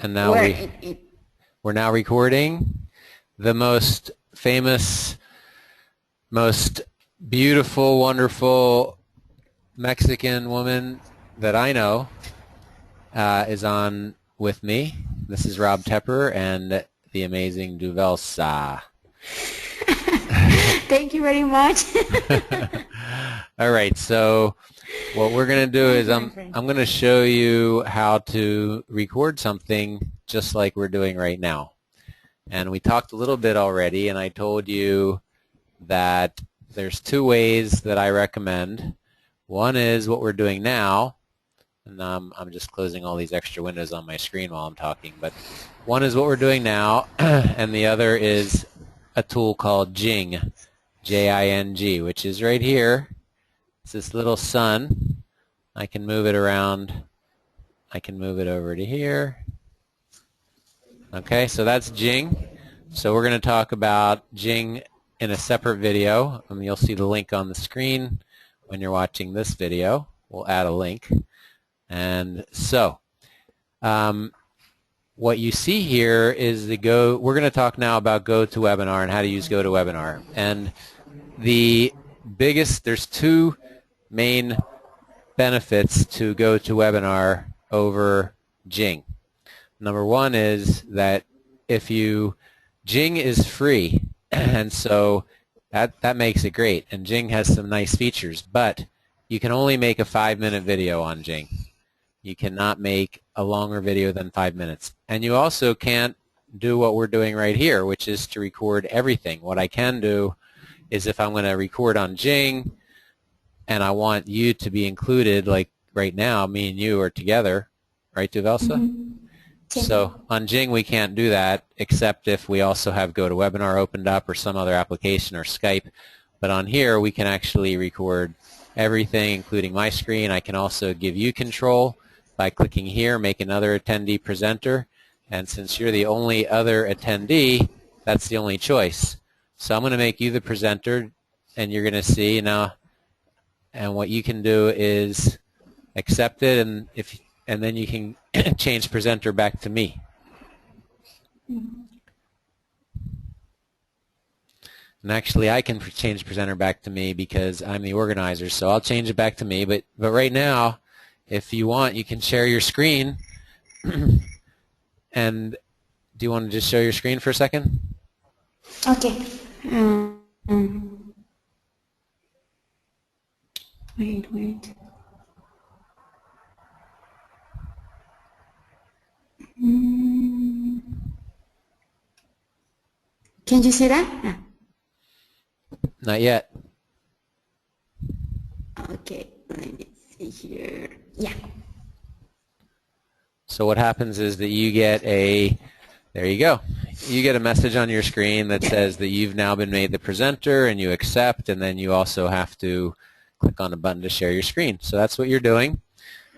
And now we're now recording the most famous, most beautiful, wonderful Mexican woman that I know is on with me. This is Rob Tepper and the amazing Duvelsa. Thank you very much. All right, so what we're going to do is I'm going to show you how to record something just like we're doing right now. And we talked a little bit already, and I told you that there's two ways that I recommend. One is what we're doing now, and I'm just closing all these extra windows on my screen while I'm talking, but one is what we're doing now, and the other is a tool called Jing, J-I-N-G, which is right here. It's this little sun. I can move it around. I can move it over to here. Okay, so that's Jing. So we're going to talk about Jing in a separate video. You'll see the link on the screen when you're watching this video. We'll add a link. And so what you see here is we're going to talk now about GoToWebinar and how to use GoToWebinar. And there's two main benefits to GoToWebinar over Jing. Number one is that Jing is free, and so that makes it great. And Jing has some nice features, but you can only make a 5-minute video on Jing. You cannot make a longer video than 5 minutes. And you also can't do what we're doing right here, which is to record everything. What I can do is if I'm going to record on Jing and I want you to be included, like right now, me and you are together, right, Duvelsa? Mm-hmm. So on Jing we can't do that except if we also have GoToWebinar opened up or some other application or Skype. But on here we can actually record everything, including my screen. I can also give you control by clicking here, make another attendee presenter. And since you're the only other attendee, that's the only choice. So I'm going to make you the presenter, and you're going to see now. And what you can do is accept it, and then you can change presenter back to me. And actually, I can change presenter back to me because I'm the organizer, so I'll change it back to me. But right now, if you want, you can share your screen. And do you want to just show your screen for a second? Okay. Wait. Can you see that? Not yet. Okay, let me see here. Yeah. So what happens is that you get there you go. You get a message on your screen that says that you've now been made the presenter, and you accept, and then you also have to click on a button to share your screen. So that's what you're doing.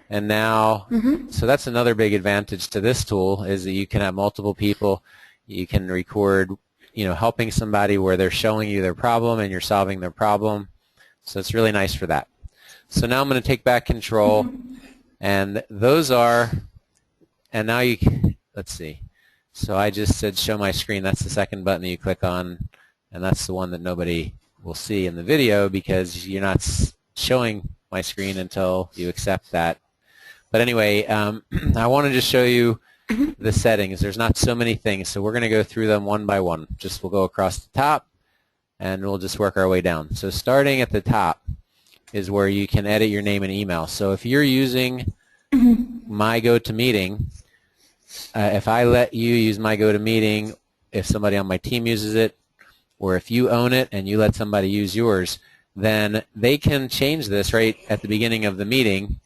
And now, so that's another big advantage to this tool is that you can have multiple people. You can record, helping somebody where they're showing you their problem and you're solving their problem. So it's really nice for that. So now I'm going to take back control, and and now let's see. So I just said show my screen. That's the second button that you click on, and that's the one that nobody will see in the video because you're not showing my screen until you accept that. But anyway, I want to just show you the settings. There's not so many things, so we're going to go through them one by one. We'll go across the top, and we'll just work our way down. So starting at the top is where you can edit your name and email. So if you're using My GoToMeeting, if I let you use My GoToMeeting, if somebody on my team uses it, or if you own it and you let somebody use yours, then they can change this right at the beginning of the meeting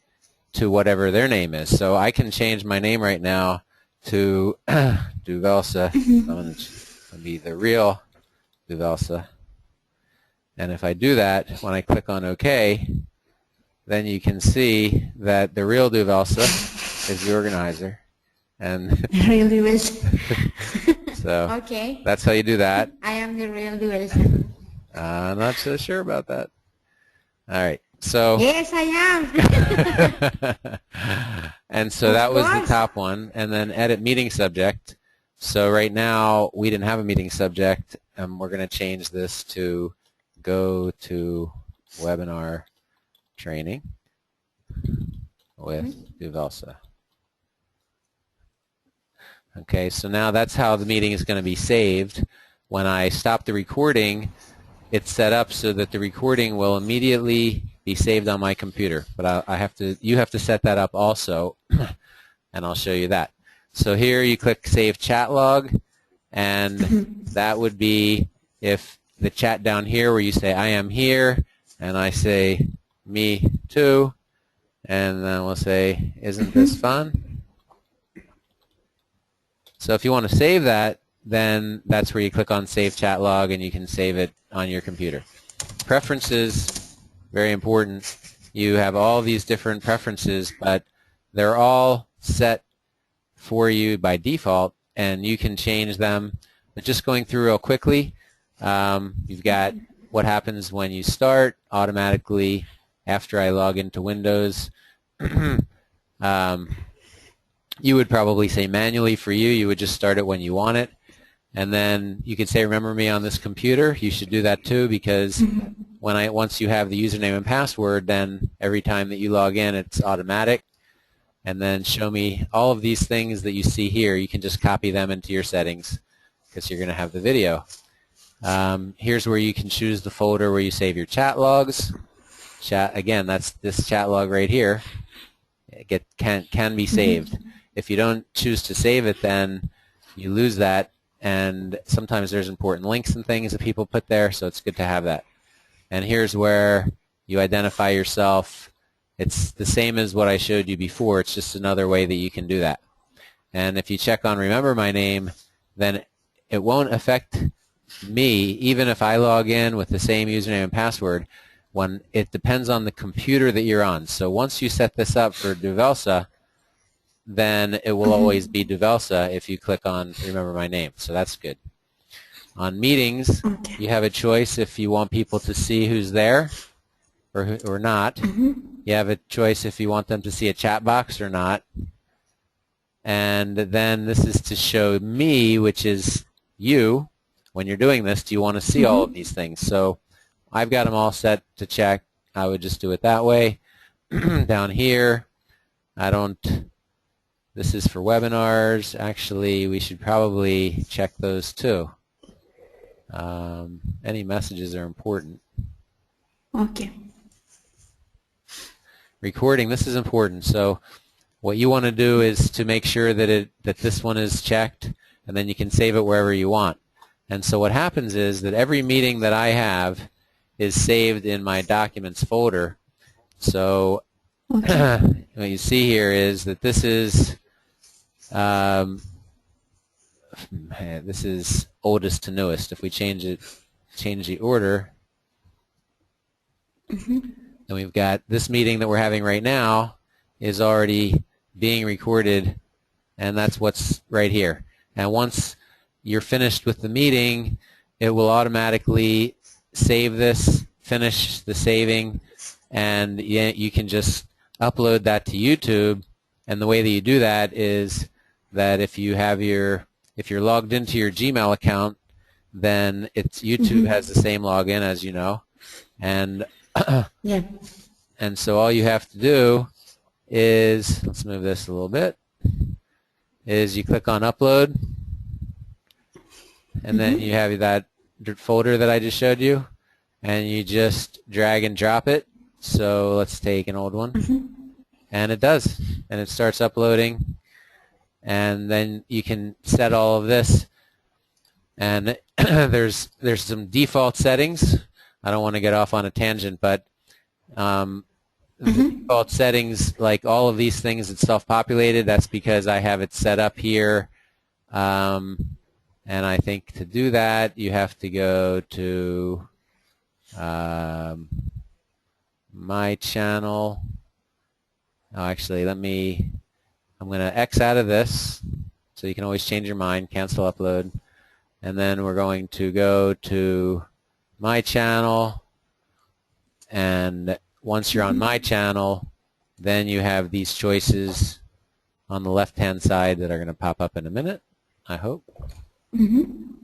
to whatever their name is. So I can change my name right now to Duvelsa. I'm going to be the real Duvelsa. And if I do that, when I click on OK, then you can see that the real Duvelsa is the organizer. And Real Duvelsa. So okay. That's how you do that. I am the real Duvelsa. I'm not so sure about that. All right. So Yes, I am. and so Of that was the course. top one, and then edit meeting subject. So right now we didn't have a meeting subject, and we're going to change this to go to webinar training with Duvelsa. Okay, so now that's how the meeting is going to be saved. When I stop the recording, it's set up so that the recording will immediately be saved on my computer. But you have to set that up also, and I'll show you that. So here you click Save Chat Log, and that would be if the chat down here where you say I am here, and I say me too, and then we'll say isn't this fun? So if you want to save that, then that's where you click on Save Chat Log, and you can save it on your computer. Preferences, very important. You have all these different preferences, but they're all set for you by default, and you can change them. But just going through real quickly, you've got what happens when you start automatically after I log into Windows. You would probably say manually for you. You would just start it when you want it. And then you could say, remember me on this computer. You should do that too, because once you have the username and password, then every time that you log in, it's automatic. And then show me all of these things that you see here. You can just copy them into your settings because you're going to have the video. Here's where you can choose the folder where you save your chat logs. Again, that's this chat log right here. It can be saved. If you don't choose to save it, then you lose that, and sometimes there's important links and things that people put there, so it's good to have that. And here's where you identify yourself. It's the same as what I showed you before. It's just another way that you can do that. And if you check on Remember My Name, then it won't affect me, even if I log in with the same username and password. When it depends on the computer that you're on. So once you set this up for Duvelsa, then it will always be Duvelsa if you click on Remember My Name. So that's good. On meetings, you have a choice if you want people to see who's there or not. You have a choice if you want them to see a chat box or not. And then this is to show me, which is you. When you're doing this, do you want to see all of these things? So I've got them all set to check. I would just do it that way. Down here, this is for webinars. Actually, we should probably check those too. Any messages are important. Okay. Recording, this is important. So what you want to do is to make sure that this one is checked, and then you can save it wherever you want. And so what happens is that every meeting that I have is saved in my documents folder. So what you see here is that this is oldest to newest. If we change the order, then we've got this meeting that we're having right now is already being recorded, and that's what's right here. And once you're finished with the meeting, it will automatically save this, finish the saving, and you can just upload that to YouTube. And the way that you do that is that if you're logged into your Gmail account, then YouTube has the same login, as you know, and Yeah. and so all you have to do is, let's move this a little bit, is you click on upload, and then you have that folder that I just showed you, and you just drag and drop it. So let's take an old one, and it does, and it starts uploading, and then you can set all of this, and there's some default settings. I don't want to get off on a tangent, but the default settings, like all of these things, it's self-populated. That's because I have it set up here. And I think to do that, you have to go to my channel. Oh, actually, I'm going to X out of this, so you can always change your mind, cancel upload. And then we're going to go to my channel, and once you're on my channel, then you have these choices on the left-hand side that are going to pop up in a minute, I hope. I'm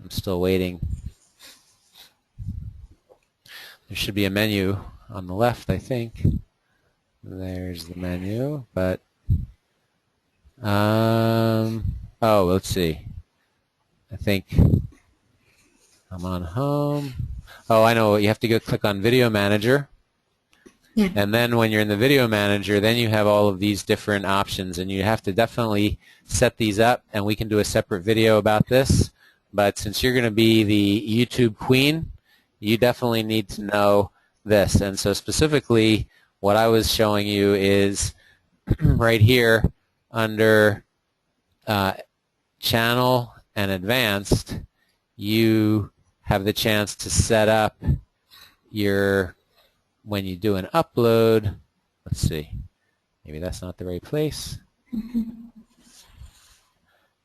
still waiting. There should be a menu on the left, I think. There's the menu, but oh, let's see. I think I'm on home. Oh, I know. You have to go click on Video Manager. Yeah. And then when you're in the Video Manager, then you have all of these different options, and you have to definitely set these up, and we can do a separate video about this. But since you're going to be the YouTube queen, you definitely need to know this. And so specifically, what I was showing you is right here under Channel and Advanced, you have the chance to set up your, when you do an upload, let's see, maybe that's not the right place.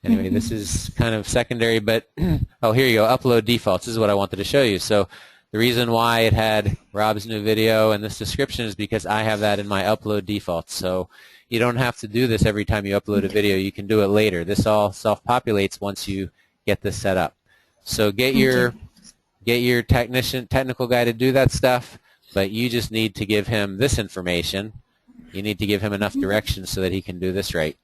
Anyway, this is kind of secondary, but oh, here you go, upload defaults. This is what I wanted to show you. So the reason why it had Rob's new video and this description is because I have that in my upload defaults. So you don't have to do this every time you upload a video. You can do it later. This all self-populates once you get this set up. So get your technical guy to do that stuff, but you just need to give him this information. You need to give him enough direction so that he can do this right.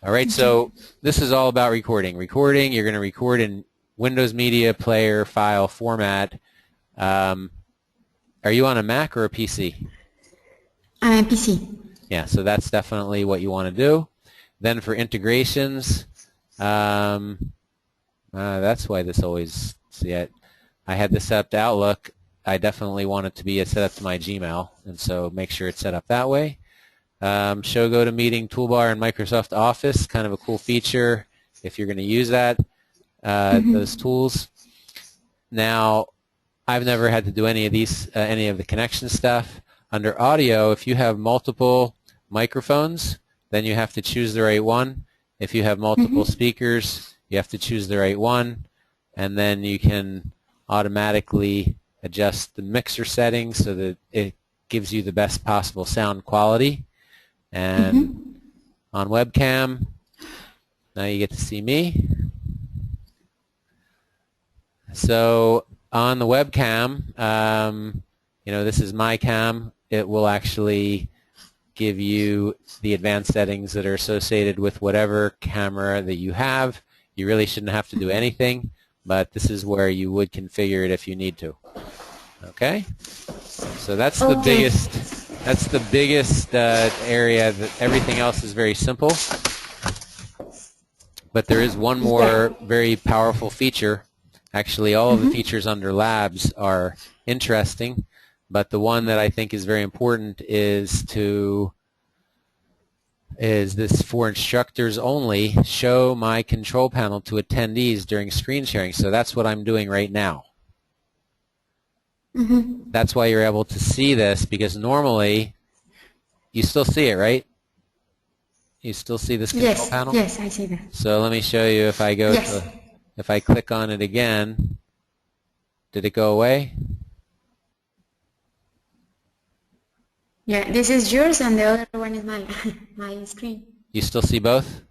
All right, so this is all about recording. Recording, you're going to record in Windows Media Player file format. Are you on a Mac or a PC? PC. Yeah, so that's definitely what you want to do. Then for integrations, that's why this always, see, I had this set up to Outlook. I definitely want it to be set up to my Gmail, and so make sure it's set up that way. Show GoToMeeting toolbar in Microsoft Office, kind of a cool feature if you're going to use that, those tools. Now, I've never had to do any of these, any of the connection stuff. Under audio, if you have multiple microphones, then you have to choose the right one. If you have multiple speakers, you have to choose the right one, and then you can automatically adjust the mixer settings so that it gives you the best possible sound quality. And on webcam, now you get to see me. So on the webcam, you know, this is my cam. It will actually give you the advanced settings that are associated with whatever camera that you have. You really shouldn't have to do anything, but this is where you would configure it if you need to. Okay? So that's the biggest. That's the biggest area. That everything else is very simple. But there is one more very powerful feature. Actually, all of the features under Labs are interesting, but the one that I think is very important is this for instructors only, show my control panel to attendees during screen sharing. So that's what I'm doing right now. That's why you're able to see this, because normally you still see it, right? You still see this control panel? Yes, I see that. So let me show you if I go to, if I click on it again, did it go away? Yeah, this is yours and the other one is my my screen. You still see both?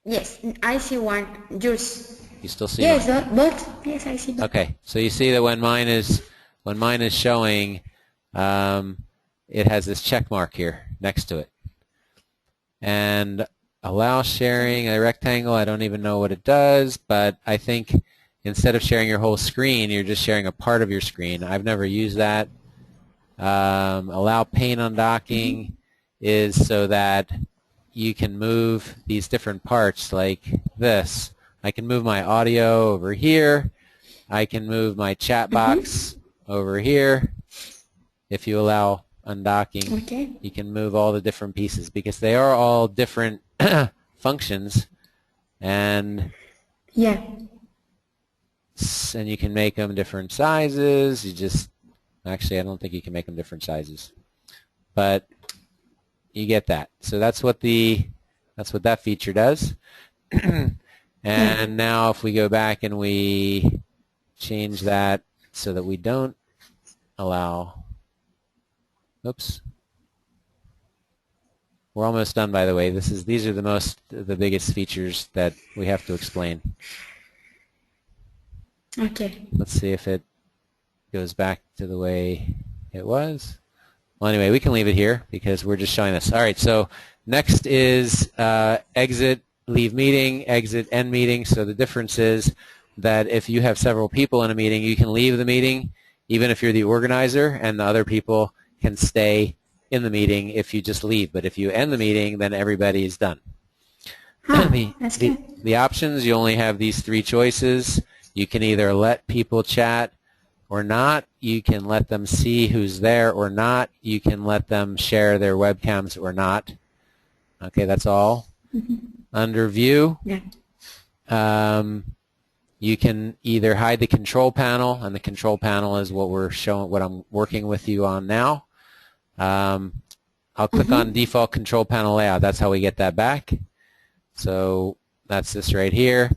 Yes, I see one. Yours. You still see yes, mine? both. Yes, I see both. Okay, so you see that when mine is showing, it has this check mark here next to it. And allow sharing a rectangle, I don't even know what it does, but I think instead of sharing your whole screen, you're just sharing a part of your screen. I've never used that. Allow pane undocking is so that you can move these different parts like this. I can move my audio over here. I can move my chat box over here. If you allow undocking, you can move all the different pieces because they are all different functions, and and you can make them different sizes. You just actually, I don't think you can make them different sizes, but you get that. So that's what that feature does. And now if we go back and we change that so that we don't allow, oops. We're almost done, by the way. These are the biggest features that we have to explain. Okay. Let's see if it goes back to the way it was. Well, anyway, we can leave it here because we're just showing this. All right, so next is exit, leave meeting, exit, end meeting. So the difference is that if you have several people in a meeting, you can leave the meeting even if you're the organizer, and the other people can stay in the meeting if you just leave. But if you end the meeting, then everybody is done. That's good. The options, you only have these three choices. You can either let people chat or not. You can let them see who's there or not. You can let them share their webcams or not. Okay, that's all. Under view, you can either hide the control panel, and the control panel is what I'm working with you on now. I'll click on default control panel layout. That's how we get that back. So that's this right here.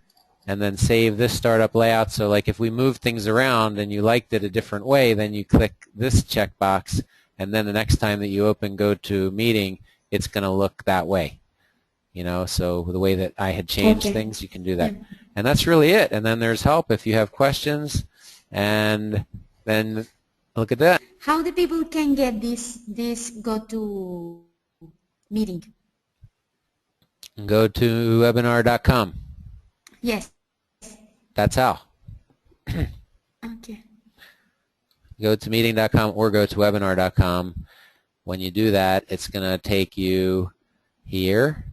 And then save this startup layout. So like if we move things around and you liked it a different way, then you click this checkbox, and then the next time that you open GoToMeeting, it's going to look that way. You know, so the way that I had changed things, you can do that. And that's really it. And then there's help if you have questions. And then look at that. How the people can get this GoToMeeting? GoToWebinar.com. Yes. That's how. Okay. GoToMeeting.com or GoToWebinar.com. When you do that, it's going to take you here.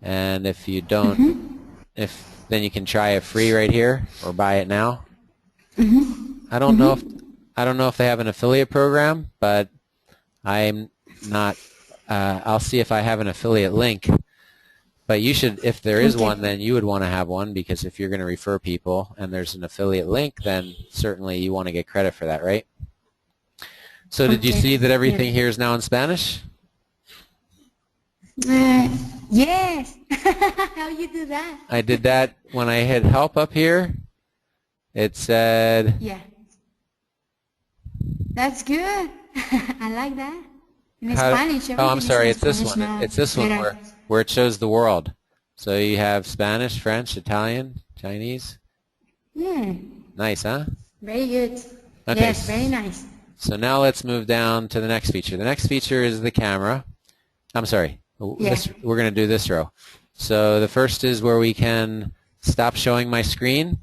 And if you don't, then you can try it free right here or buy it now. I don't know if they have an affiliate program, but I'm not. I'll see if I have an affiliate link. But you should, if there is one, then you would want to have one, because if you're going to refer people and there's an affiliate link, then certainly you want to get credit for that, right? So did you see that everything here is now in Spanish? Yes. How you do that? I did that when I hit help up here. It said... Yeah. That's good. I like that. In Spanish. Oh, I'm sorry. It's this one. It's this one where it shows the world. So you have Spanish, French, Italian, Chinese. Nice, huh? Very good. Okay. Yes, very nice. So now let's move down to the next feature. The next feature is the camera. I'm sorry. We're going to do this row. So the first is where we can stop showing my screen.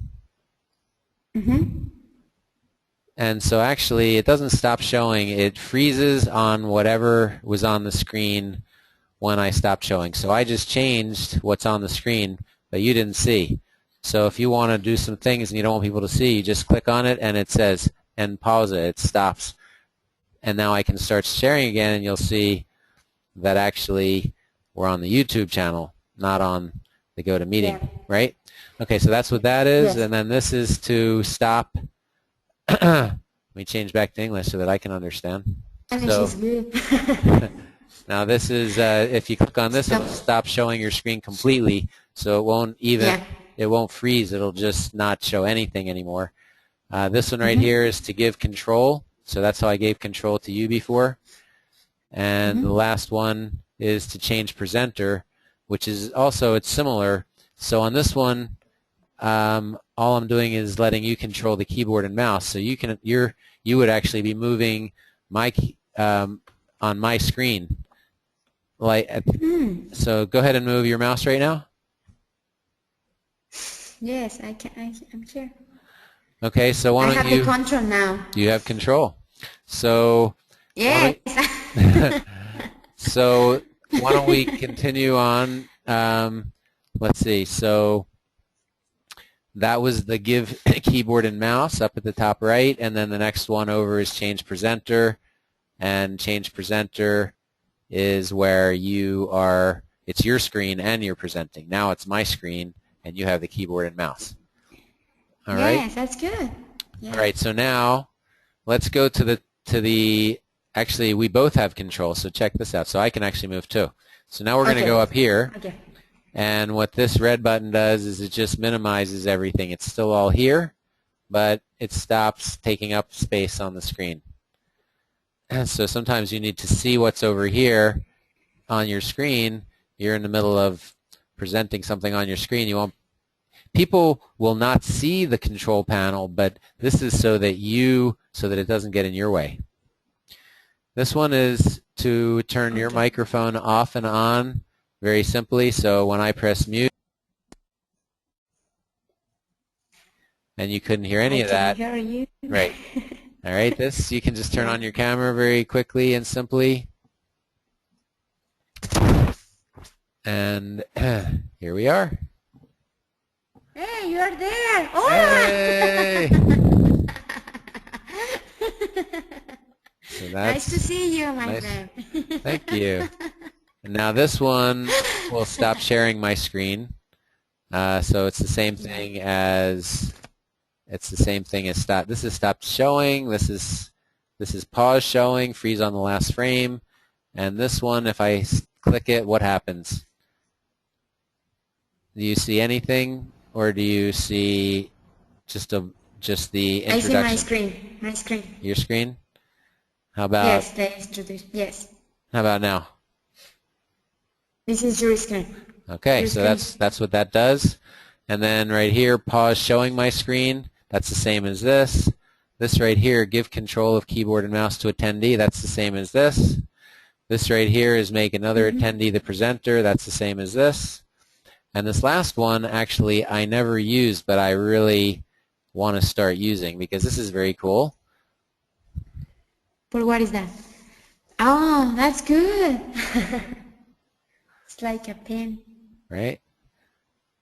And so actually it doesn't stop showing. It freezes on whatever was on the screen when I stopped showing. So I just changed what's on the screen, but you didn't see. So if you want to do some things and you don't want people to see, you just click on it and it says end pause it. It stops. And now I can start sharing again, and you'll see that actually we're on the YouTube channel, not on the GoToMeeting, right? Okay, so that's what that is. And then this is to stop. Let me change back to English so that I can understand. So, now this is, if you click on this, it'll stop showing your screen completely, so it won't even, it won't freeze. It'll just not show anything anymore. This one right here is to give control, so that's how I gave control to you before. And the last one is to change presenter, which is also, it's similar. So on this one, all I'm doing is letting you control the keyboard and mouse. So you can, you would actually be moving my on my screen. Like, so go ahead and move your mouse right now. Yes, I can. I'm sure. Okay, so why don't you? I have the control now. You have control. So. Yes. So why don't we continue on? Let's see. So that was the give keyboard and mouse up at the top right, and then the next one over is change presenter, and change presenter is where you are, it's your screen and you're presenting. Now it's my screen and you have the keyboard and mouse. All right? Yes, that's good. Yeah. All right, so now let's go to the, actually we both have control, so check this out. So I can actually move too. So now we're going to go up here. And what this red button does is it just minimizes everything. It's still all here, but it stops taking up space on the screen. So sometimes you need to see what's over here on your screen. You're in the middle of presenting something on your screen. People will not see the control panel, but this is so that it doesn't get in your way. This one is to turn your microphone off and on very simply. So when I press mute, and you couldn't hear any of that. Hear you. Right. All right, this you can just turn on your camera very quickly and simply. And here we are. Hey, you are there. Oh! Hey! So Nice to see you, my friend. Thank you. And now this one will stop sharing my screen. So it's the same thing as stop. This is stop showing. This is pause showing. Freeze on the last frame. And this one, if I click it, what happens? Do you see anything, or do you see just the introduction? I see my screen. My screen. Your screen? How about? Yes, they introduced. Yes. How about now? This is your screen. Okay, your so screen. that's what that does. And then right here, pause showing my screen. That's the same as this. This right here, give control of keyboard and mouse to attendee. That's the same as this. This right here is make another attendee the presenter. That's the same as this. And this last one, actually, I never used, but I really want to start using because this is very cool. But what is that? Oh, that's good. It's like a pen. Right?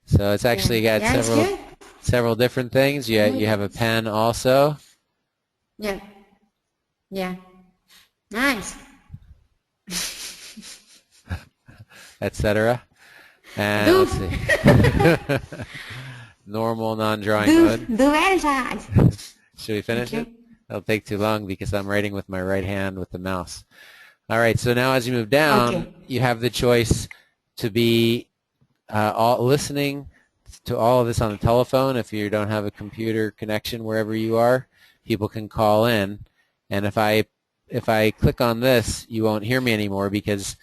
So it's actually got several different things. You have a pen also. Yeah. Yeah. Nice. Etc. And let's see. Normal non-drawing mode. Do very fast. Should we finish it? That'll take too long because I'm writing with my right hand with the mouse. All right, so now as you move down, you have the choice to be listening to all of this on the telephone. If you don't have a computer connection wherever you are, people can call in. And if I click on this, you won't hear me anymore because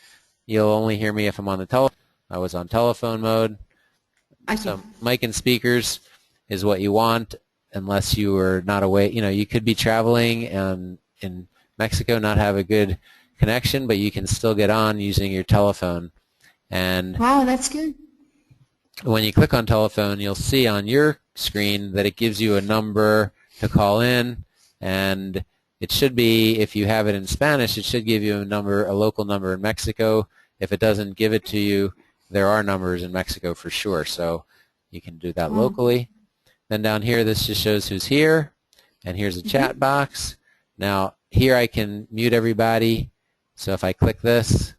you'll only hear me if I'm on the telephone. I was on telephone mode. So mic and speakers is what you want unless you are not away. You know, you could be traveling and in Mexico not have a good connection, but you can still get on using your telephone. And wow, that's good. When you click on telephone, you'll see on your screen that it gives you a number to call in, and it should be, if you have it in Spanish, it should give you a local number in Mexico. If it doesn't give it to you, there are numbers in Mexico for sure, so you can do that locally. Then down here, this just shows who's here, and here's a chat box. Now, here I can mute everybody, so if I click this,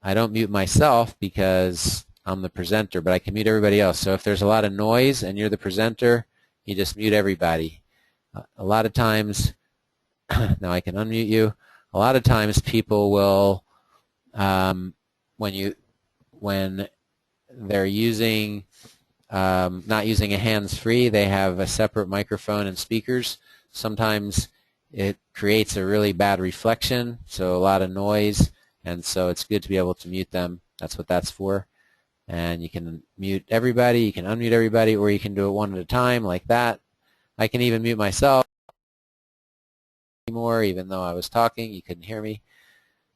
I don't mute myself because I'm the presenter, but I can mute everybody else. So if there's a lot of noise and you're the presenter, you just mute everybody. A lot of times, now I can unmute you, a lot of times people will, when they're using, not using a hands-free, they have a separate microphone and speakers. Sometimes it creates a really bad reflection, so a lot of noise, and so it's good to be able to mute them. That's what that's for. And you can mute everybody, you can unmute everybody, or you can do it one at a time like that. I can even mute myself anymore, even though I was talking, you couldn't hear me.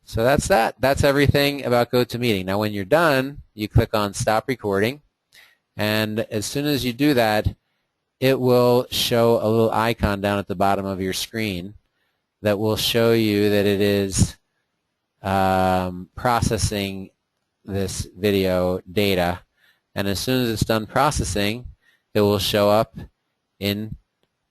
So that's that. That's everything about GoToMeeting. Now when you're done, you click on Stop Recording, and as soon as you do that, it will show a little icon down at the bottom of your screen that will show you that it is processing this video data, and as soon as it's done processing, it will show up in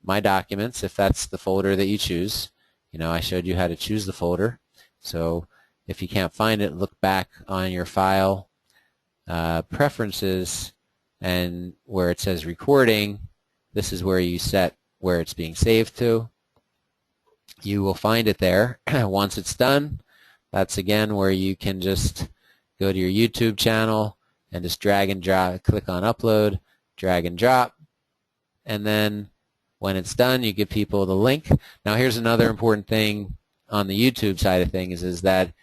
My Documents if that's the folder that you choose. You know, I showed you how to choose the folder, so if you can't find it, look back on your file preferences, and where it says recording, this is where you set where it's being saved to. You will find it there. Once it's done, that's again where you can just go to your YouTube channel and just drag and drop, click on upload, drag and drop, and then when it's done, you give people the link. Now here's another important thing on the YouTube side of things is that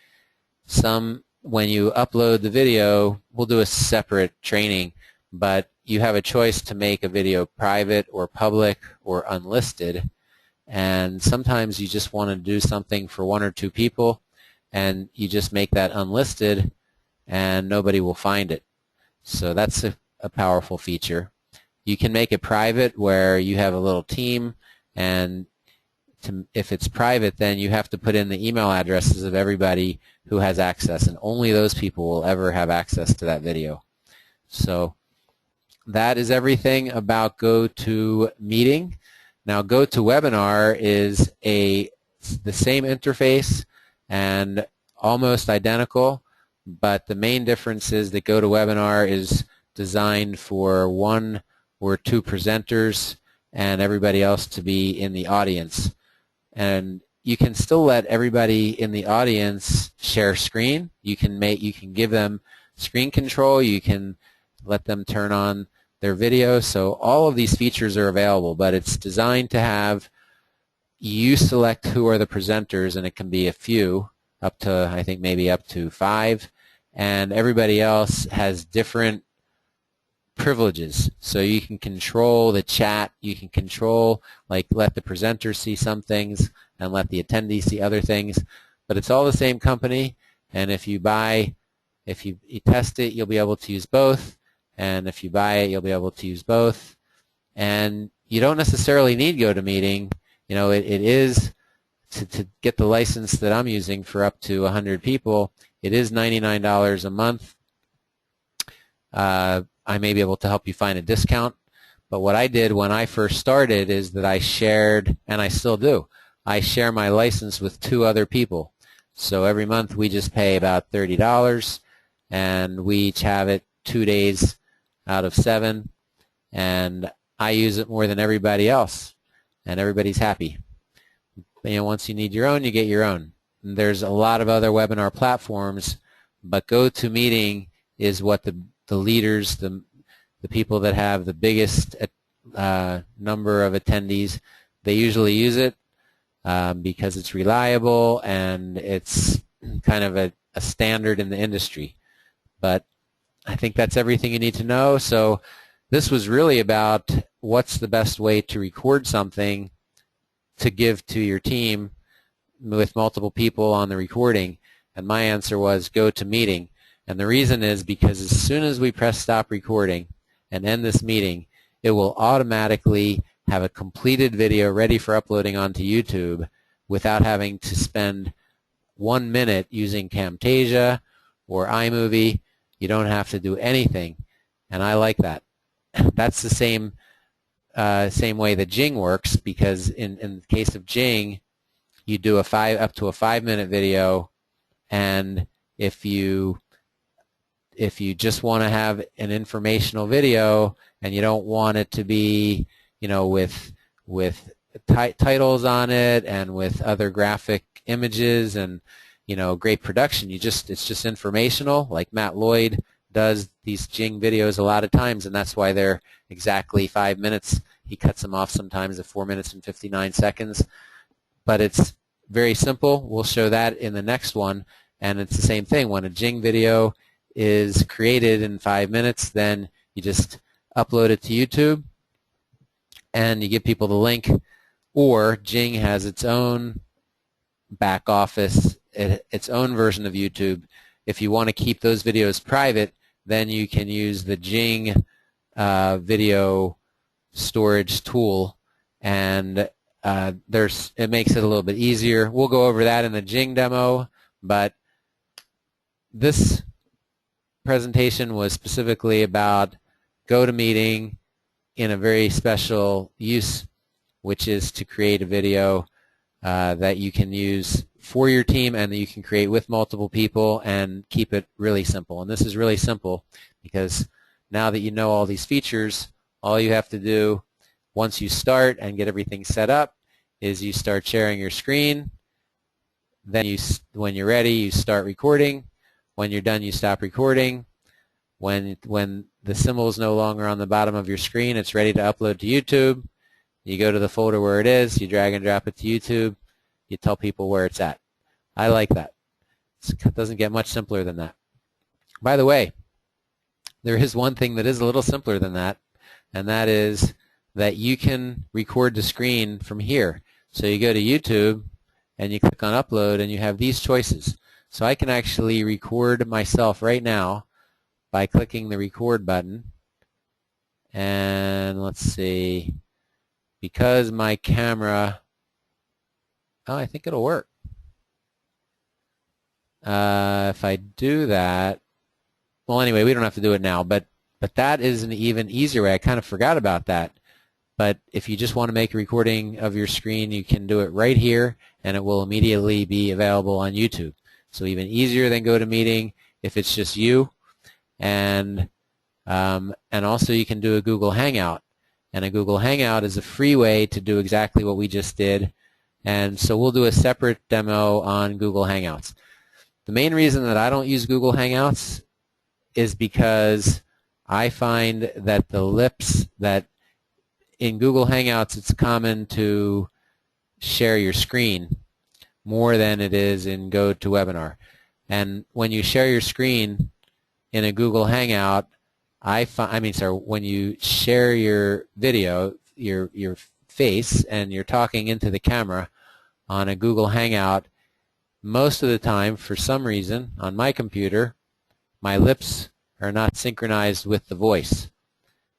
when you upload the video, we'll do a separate training, but you have a choice to make a video private or public or unlisted, and sometimes you just want to do something for 1 or 2 people, and you just make that unlisted and nobody will find it. So that's a powerful feature. You can make it private where you have a little team, and if it's private, then you have to put in the email addresses of everybody who has access, and only those people will ever have access to that video. So that is everything about GoToMeeting. Now, GoToWebinar is the same interface and almost identical, but the main difference is that GoToWebinar is designed for 1 or 2 presenters and everybody else to be in the audience. And you can still let everybody in the audience share screen. You can give them screen control. You can let them turn on their video. So all of these features are available, but it's designed to have you select who are the presenters, and it can be a few, up to, I think, maybe up to 5, and everybody else has different privileges. So you can control the chat, you can control, like, let the presenter see some things and let the attendees see other things, but it's all the same company, and if you test it, you'll be able to use both, and if you buy it, you'll be able to use both. And you don't necessarily need GoToMeeting. You know, it is, to get the license that I'm using for up to 100 people, it is $99 a month. I may be able to help you find a discount, but what I did when I first started is that I shared, and I still do, I share my license with 2 other people. So every month we just pay about $30, and we each have it 2 days out of 7, and I use it more than everybody else, and everybody's happy. You know, once you need your own, you get your own. And there's a lot of other webinar platforms, but GoToMeeting is what the leaders, the people that have the biggest number of attendees, they usually use it because it's reliable and it's kind of a standard in the industry. But I think that's everything you need to know. So this was really about what's the best way to record something to give to your team with multiple people on the recording, and my answer was GoToMeeting. And the reason is because as soon as we press stop recording and end this meeting, it will automatically have a completed video ready for uploading onto YouTube without having to spend 1 minute using Camtasia or iMovie. You don't have to do anything, and I like that. That's the same way that Jing works, because in the case of Jing, you do up to a 5-minute video, and if you just want to have an informational video and you don't want it to be, you know, with titles on it and with other graphic images and, you know, great production, it's just informational, like Matt Lloyd does these Jing videos a lot of times, and that's why they're exactly 5 minutes. He cuts them off sometimes at 4 minutes and 59 seconds. But it's very simple. We'll show that in the next one. And it's the same thing. When a Jing video is created in 5 minutes, then you just upload it to YouTube and you give people the link. Or Jing has its own back office, its own version of YouTube. If you want to keep those videos private, then you can use the Jing video storage tool, and it makes it a little bit easier. We'll go over that in the Jing demo, but this presentation was specifically about GoToMeeting in a very special use, which is to create a video that you can use for your team and that you can create with multiple people and keep it really simple. And this is really simple because now that you know all these features, all you have to do once you start and get everything set up is you start sharing your screen. Then when you're ready, you start recording. When you're done, you stop recording. When the symbol is no longer on the bottom of your screen, it's ready to upload to YouTube. You go to the folder where it is, you drag and drop it to YouTube, you tell people where it's at. I like that. It doesn't get much simpler than that. By the way, there is one thing that is a little simpler than that, and that is that you can record the screen from here. So you go to YouTube and you click on upload and you have these choices. So I can actually record myself right now by clicking the record button. And let's see, because my camera, oh, I think it'll work. If I do that, well, anyway, we don't have to do it now, but that is an even easier way. I kind of forgot about that. But if you just want to make a recording of your screen, you can do it right here, and it will immediately be available on YouTube. So even easier than GoToMeeting if it's just you. And also you can do a Google Hangout. And a Google Hangout is a free way to do exactly what we just did. And so we'll do a separate demo on Google Hangouts. The main reason that I don't use Google Hangouts is because I find that the lips that in Google Hangouts it's common to share your screen more than it is in GoToWebinar. And when you share your screen in a Google Hangout, when you share your video, your face, and you're talking into the camera on a Google Hangout, most of the time, for some reason, on my computer, my lips are not synchronized with the voice.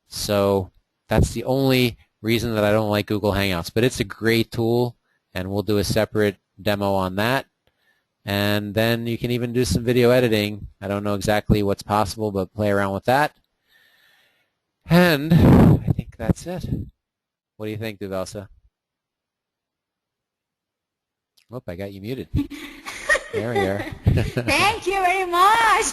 So that's the only reason that I don't like Google Hangouts. But it's a great tool, and we'll do a separate demo on that. And then you can even do some video editing. I don't know exactly what's possible, but play around with that. And I think that's it. What do you think, Duvelsa? Oh, I got you muted. There we are. Thank you very much.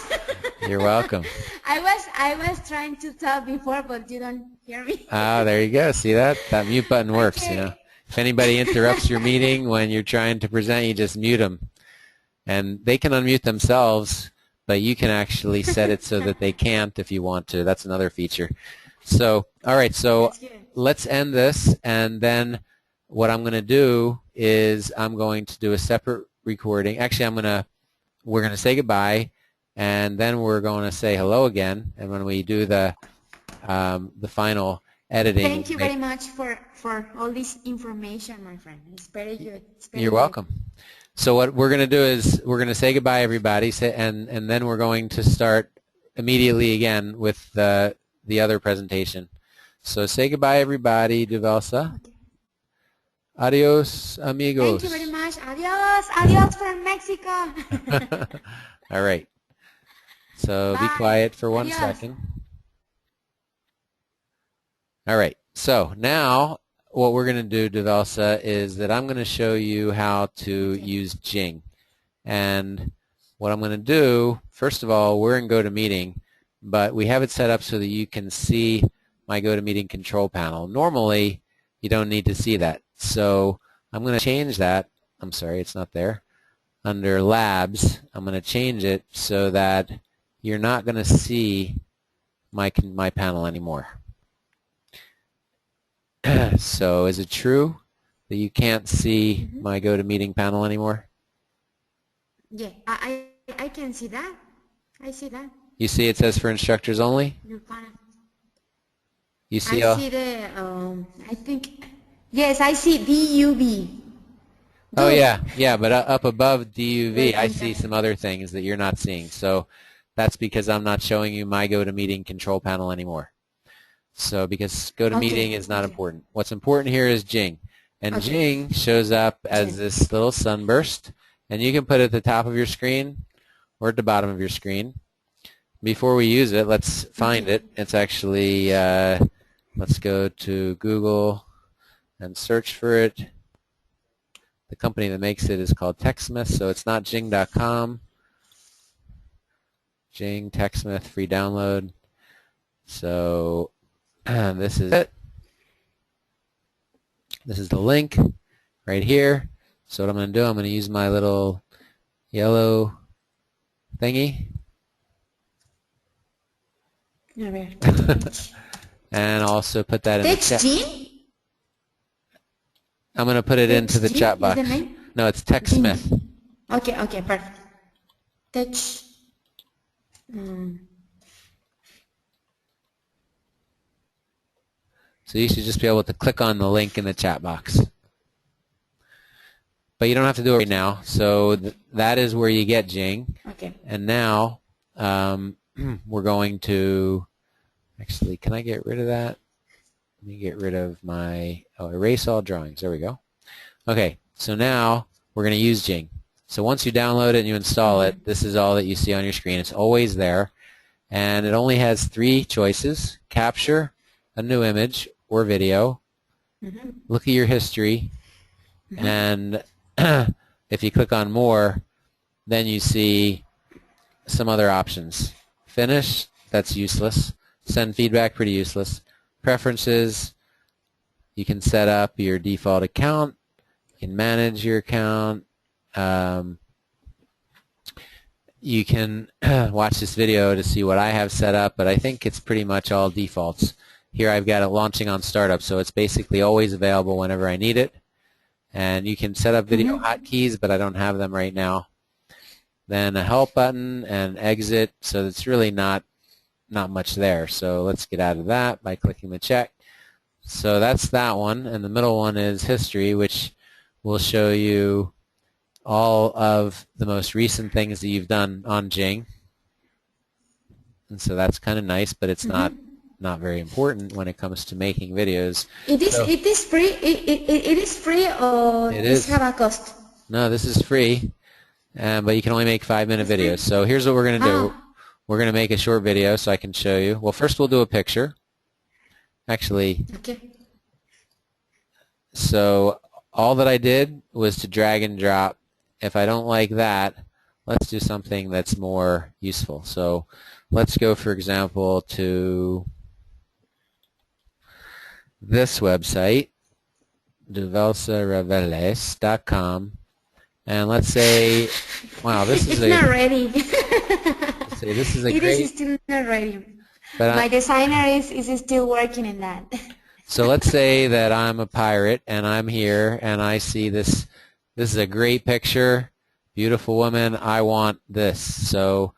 You're welcome. I was trying to talk before, but you don't hear me. Ah, there you go. See that? That mute button works, Okay. you know. If anybody interrupts your meeting when you're trying to present, you just mute them. And they can unmute themselves, but you can actually set it so that they can't if you want to. That's another feature. So, all right, so let's end this, and then what I'm going to do is I'm going to do a separate recording. Actually, we're going to say goodbye, and then we're going to say hello again. And when we do the final editing, Thank you very much for all this information, my friend. It's very good. You're welcome. So what we're going to do is we're going to say goodbye, everybody, and then we're going to start immediately again with the other presentation. So say goodbye, everybody, Duvelsa. Okay. Adios, amigos. Thank you very much. Adios. Adios from Mexico. All right. So Bye. be quiet for 1 Adios. second. All right. So now what we're going to do, Duvelsa, is that I'm going to show you how to use Jing. And what I'm going to do, first of all, we're in GoToMeeting, but we have it set up so that you can see my GoToMeeting control panel. Normally, you don't need to see that. So I'm going to change that. I'm sorry, it's not there. Under Labs, I'm going to change it so that you're not going to see my panel anymore. So is it true that you can't see my GoToMeeting panel anymore? Yeah, I can see that. I see that. You see it says for instructors only? Your panel. You see I see the, I think, yes, I see DUV. Oh, yeah, but up above DUV, Wait, I see some other things that you're not seeing. So that's because I'm not showing you my GoToMeeting control panel anymore. So because GoToMeeting is not important. What's important here is Jing. And Jing shows up as this little sunburst. And you can put it at the top of your screen or at the bottom of your screen. Before we use it, let's find it. It's actually, let's go to Google and search for it. The company that makes it is called TechSmith, so it's not Jing.com. Jing, TechSmith, free download. So this is it. This is the link right here. So what I'm going to do, I'm going to use my little yellow thingy. And also put that in the chat. Jing? I'm going to put it into the chat box. No, it's TechSmith. Okay, okay, perfect. Touch. So you should just be able to click on the link in the chat box. But you don't have to do it right now. So that is where you get Jing. Okay. And now we're going to, actually, can I get rid of that? Let me get rid of my, erase all drawings. There we go. Okay, so now we're going to use Jing. So once you download it and you install it, this is all that you see on your screen. It's always there. And it only has 3 choices: capture, a new image or video, look at your history, and if you click on more, then you see some other options. Finish, that's useless. Send feedback, pretty useless. Preferences, you can set up your default account. You can manage your account. You can watch this video to see what I have set up, but I think it's pretty much all defaults. Here I've got it launching on startup, so it's basically always available whenever I need it. And you can set up video hotkeys, but I don't have them right now. Then a help button and exit, so it's really not much there. So let's get out of that by clicking the check. So that's that one, and the middle one is history, which will show you all of the most recent things that you've done on Jing. And so that's kind of nice, but it's not very important when it comes to making videos. It is free. It is free, or It does is. have a cost? No, this is free, but you can only make 5-minute videos. So here's what we're going to do. We're going to make a short video so I can show you. Well, first we'll do a picture. Actually, Okay. So all that I did was to drag and drop. If I don't like that, let's do something that's more useful. So let's go, for example, to this website, duvelsareveles.com, and let's say, wow, this is it's not ready. let's say this is a it great. is still not ready. But my designer is still working in that. So let's say that I'm a pirate and I'm here and I see this. This is a great picture, beautiful woman. I want this. So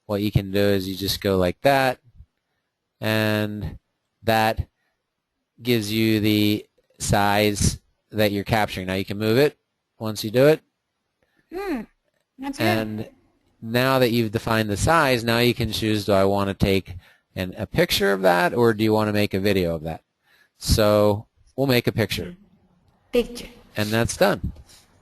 what you can do is you just go like that, and that gives you the size that you're capturing. Now you can move it once you do it. That's And good. now that you've defined the size, now you can choose, do I want to take a picture of that, or do you want to make a video of that? So we'll make a picture. Picture. And that's done.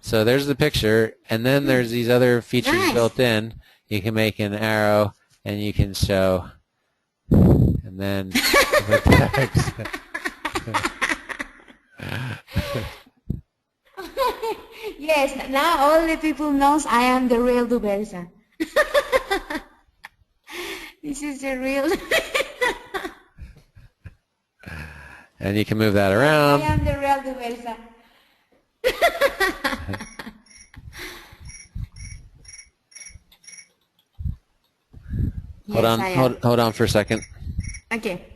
So there's the picture, and then there's these other features built in. You can make an arrow, and you can show, and then the text. Yes, now all the people knows I am the real Duversa. This is the real. And you can move that around. I am the real Duversa. Hold on, hold on for a second. Okay.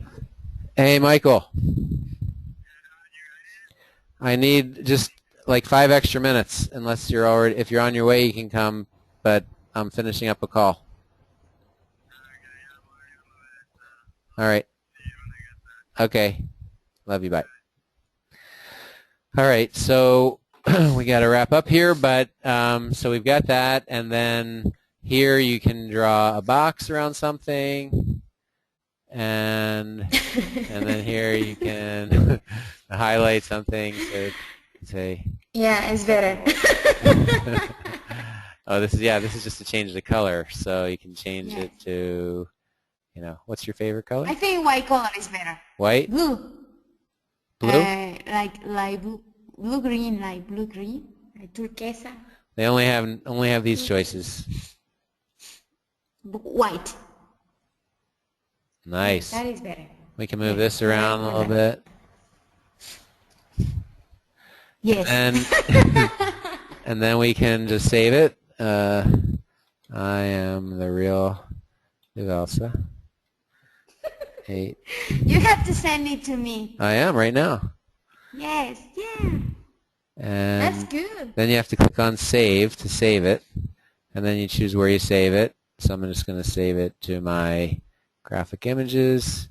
Hey, Michael. I need just like 5 extra minutes, unless you're already. If you're on your way, you can come. But I'm finishing up a call. All right. Okay. Love you. Bye. All right. So we got to wrap up here, but so we've got that, and then here you can draw a box around something, and then here you can highlight something to say. Yeah, it's better. Oh, this is just to change the color, so you can change it to, what's your favorite color? I think white color is better. White? Blue. Blue? Like blue green, like turquesa. They only have these choices. White. Nice. That is better. We can move this around a little bit. Yes. And then we can just save it. I am the real Elsa. 8. You have to send it to me. I am right now. Yes. Yeah. That's And good. then you have to click on Save to save it. And then you choose where you save it. So I'm just going to save it to my graphic images.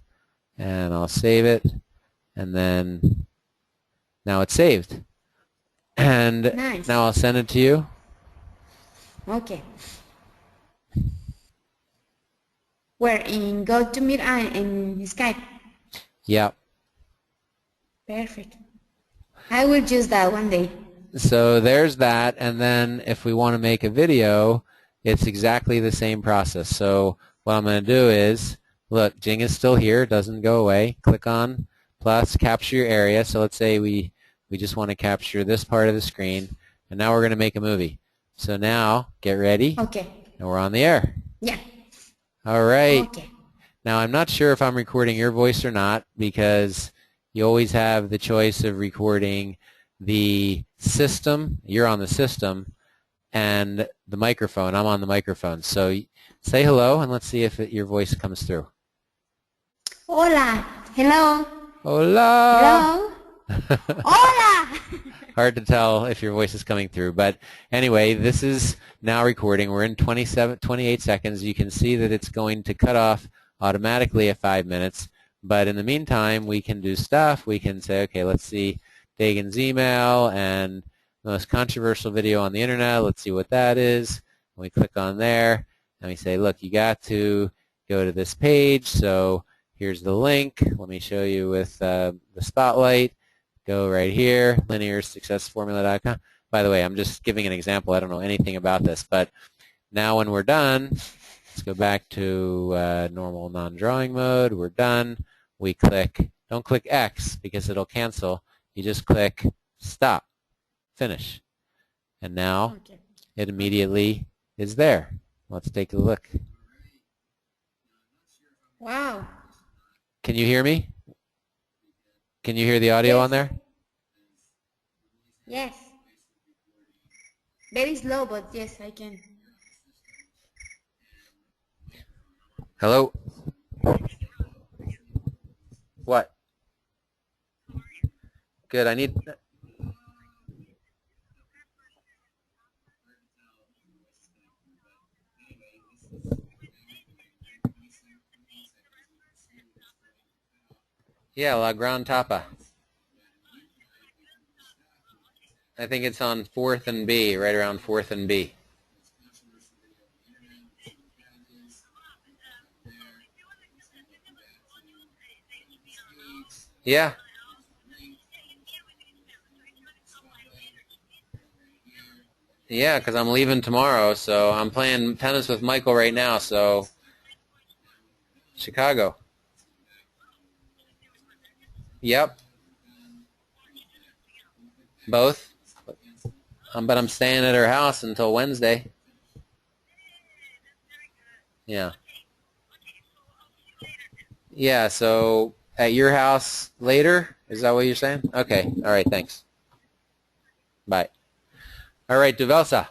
And I'll save it. And then now it's saved. And Nice. now I'll send it to you. Okay. Where in GoToMeetup in Skype? Yep. Perfect. I will use that one day. So there's that, and then if we want to make a video, it's exactly the same process. So what I'm going to do is, look, Jing is still here, it doesn't go away. Click on plus, capture your area. So let's say we just want to capture this part of the screen, and now we're going to make a movie. So now, get ready, Okay. and we're on the air. Yeah. All right. Okay. Now I'm not sure if I'm recording your voice or not, because you always have the choice of recording the system, you're on the system, and the microphone, I'm on the microphone. So say hello and let's see if your voice comes through. Hola. Hello. Hola! Hello. Hola. Hard to tell if your voice is coming through, but anyway, this is now recording. We're in 28 seconds. You can see that it's going to cut off automatically at 5 minutes, but in the meantime, we can do stuff. We can say, okay, let's see Dagan's email and the most controversial video on the internet. Let's see what that is. And we click on there, and we say, look, you got to go to this page, so here's the link. Let me show you with the spotlight. Go right here, linearsuccessformula.com. By the way, I'm just giving an example. I don't know anything about this, but now when we're done, let's go back to normal non-drawing mode. We're done. We click, don't click X because it'll cancel. You just click stop, finish. And now Okay. it immediately is there. Let's take a look. Wow. Can you hear me? Can you hear the audio Yes. on there? Yes. Very slow, but yes, I can. Hello? What? Good, I need... Yeah, La Gran Tapa. I think it's on 4th and B, right around 4th and B. Yeah. Yeah, because I'm leaving tomorrow, so I'm playing tennis with Michael right now, so Chicago. Yep. Both. But I'm staying at her house until Wednesday. Yeah. Yeah, so at your house later? Is that what you're saying? Okay. All right, thanks. Bye. All right, Duvelsa.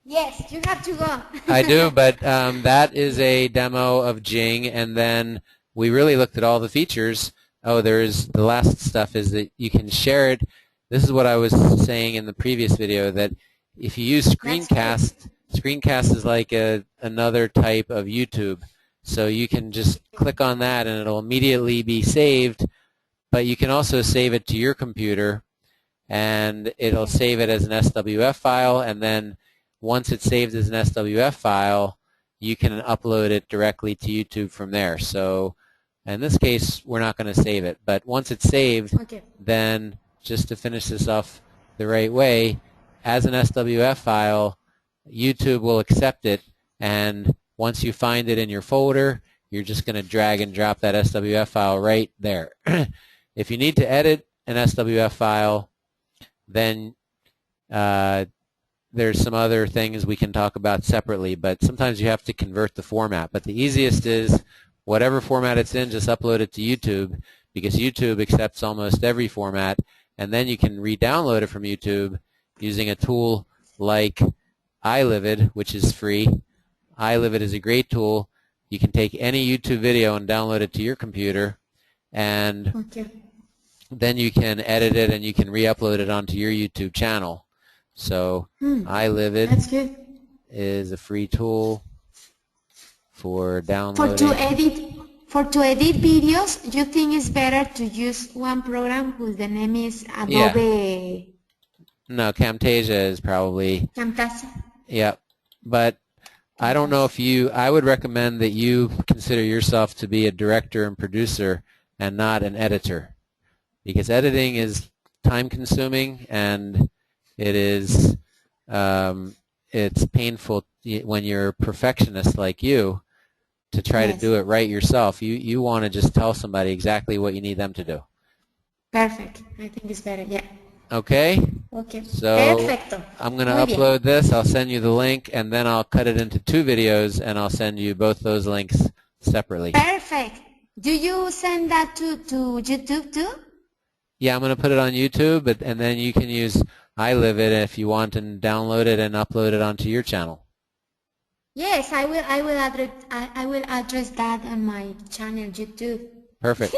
Yes, you have to go. I do, but that is a demo of Jing, and then we really looked at all the features. Oh, there's the last stuff is that you can share it. This is what I was saying in the previous video, that if you use screencast, screencast is like another type of YouTube. So you can just click on that and it'll immediately be saved, but you can also save it to your computer, and it'll save it as an SWF file, and then once it's saved as an SWF file, you can upload it directly to YouTube from there. So in this case, we're not going to save it, but once it's saved, Okay. then just to finish this off the right way, as an SWF file, YouTube will accept it, and once you find it in your folder, you're just going to drag and drop that SWF file right there. If you need to edit an SWF file, then there's some other things we can talk about separately, but sometimes you have to convert the format. But the easiest is whatever format it's in, just upload it to YouTube, because YouTube accepts almost every format, and then you can re-download it from YouTube using a tool like iLivid, which is free. iLivid is a great tool. You can take any YouTube video and download it to your computer, and then you can edit it and you can re-upload it onto your YouTube channel. So iLivid That's good. is a free tool for For downloading. to edit videos, you think it's better to use one program whose the name is Yeah. Adobe No, Camtasia is probably, Camtasia? yeah. But I don't know if I would recommend that you consider yourself to be a director and producer and not an editor, because editing is time consuming and it is, it's painful when you're a perfectionist like you to try to do it right yourself. You want to just tell somebody exactly what you need them to do. Perfect. I think it's better, yeah. Okay? Okay. So Perfecto. I'm going to Muy bien. upload this. I'll send you the link, and then I'll cut it into 2 videos, and I'll send you both those links separately. Perfect. Do you send that to YouTube too? Yeah, I'm going to put it on YouTube, and then you can use iLivid if you want and download it and upload it onto your channel. Yes, I will address that on my channel YouTube. Perfect.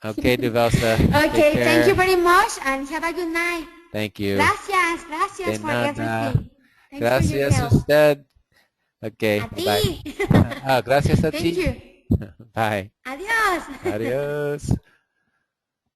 Okay, Duvelsa. Okay, thank you very much and have a good night. Thank you. Gracias for everything. Thanks Gracias for your help. usted. Okay, A bye. ti. Gracias a Thank ti. you. Bye. Adiós. Adios.